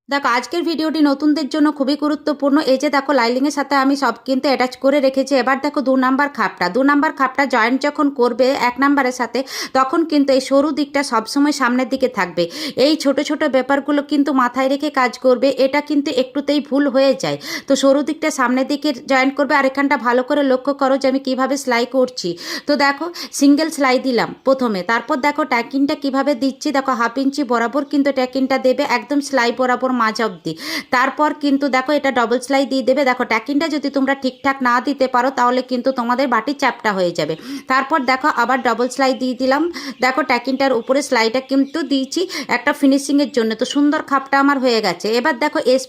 দেখো আজকের ভিডিওটি নতুনদের জন্য খুবই গুরুত্বপূর্ণ। এই যে দেখো লাইলিংয়ের সাথে আমি সব কিন্তু অ্যাটাচ করে রেখেছি। এবার দেখো 2 নাম্বার খাপটা 2 নাম্বার খাপটা জয়েন্ট যখন করবে 1 নাম্বারের সাথে, তখন কিন্তু এই সরু দিকটা সবসময় সামনের দিকে থাকবে। এই ছোট ছোট ব্যাপারগুলো কিন্তু মাথায় রেখে কাজ করবে, এটা কিন্তু একটুতেই ভুল হয়ে যায়। তো সরু দিকটা সামনের দিকে জয়েন্ট করবে। আর এখানটা ভালো করে লক্ষ্য করো যে আমি কিভাবে সেলাই করছি। তো দেখো সিঙ্গেল সেলাই দিলাম প্রথমে, তারপর দেখো ট্যাকিংটা কিভাবে দিচ্ছি। দেখো 1/2 ইঞ্চি বরাবর কিন্তু ট্যাকিংটা দেবে একদম সেলাই বরাবর মাঝ অবধি। তারপর কিন্তু দেখো এটা ডবল সেলাই দিয়ে দেবে। দেখো ট্যাকিংটা যদি তোমরা ঠিকঠাক না দিতে পারো তাহলে কিন্তু তোমাদের বাটির চাপটা হয়ে যাবে। তারপর দেখো আবার ডবল সেলাই দিয়ে দিলাম। দেখো ট্যাকিংটার উপরে সেলাইটা কিন্তু দিয়েছি একটা ফিনিশিংয়ের জন্য। তো সুন্দর খাপটা আমার হয়ে গেছে। এবার দেখো এস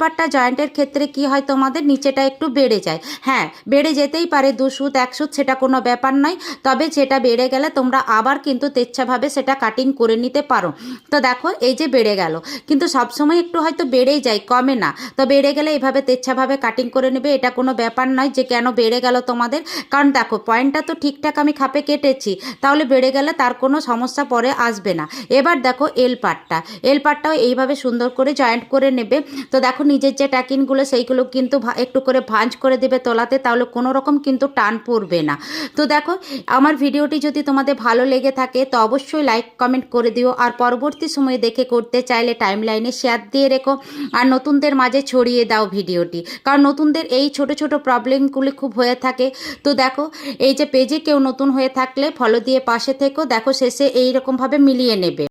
পার্টটা জয়েন্টের ক্ষেত্রে কি হয়, তোমাদের নিচেটা একটু বেড়ে যায়। হ্যাঁ, বেড়ে যেতেই পারে 2 সুত 1 সুত, সেটা কোনো ব্যাপার নয়। তবে সেটা বেড়ে গেলে তোমরা আবার কিন্তু তেচ্ছাভাবে সেটা কাটিং করে নিতে পারো। তো দেখো এই যে বেড়ে গেল, কিন্তু সবসময় একটু হয়তো বেড়েই যায়, কমে না। তো বেড়ে গেলে এভাবে তেচ্ছাভাবে কাটিং করে নেবে, এটা কোনো ব্যাপার নয় যে কেন বেড়ে গেল তোমাদের। কারণ দেখো পয়েন্টটা তো ঠিকঠাক আমি খাপে কেটেছি, তাহলে বেড়ে গেলে তার কোনো সমস্যা পরে আসবে না। এবার দেখো এল পার্টটাও এইভাবে সুন্দর করে জয়েন্ট করে নেবে। তো দেখো নিজের যে ট্যাকিংগুলো সেইগুলো কিন্তু একটু করে ভাঁজ করে দেবে তলাতে, তাহলে কোনো রকম কিন্তু টান পড়বে না। তো দেখো আমার ভিডিওটি যদি তোমাদের ভালো লেগে থাকে তো অবশ্যই লাইক কমেন্ট করে দিও। আর পরবর্তী সময়ে দেখে করতে চাইলে টাইম লাইনে শেয়ার দিয়ে রেখো। আর নতুনদের মাঝে ছড়িয়ে দাও ভিডিওটি, কারণ নতুনদের এই ছোট ছোট প্রবলেমগুলি খুব হয়ে থাকে। তো দেখো এই যে পেজে কেউ নতুন হয়ে থাকলে ফলো দিয়ে পাশে থেকো। দেখো শেষে এই রকমভাবে মিলিয়ে নেবে।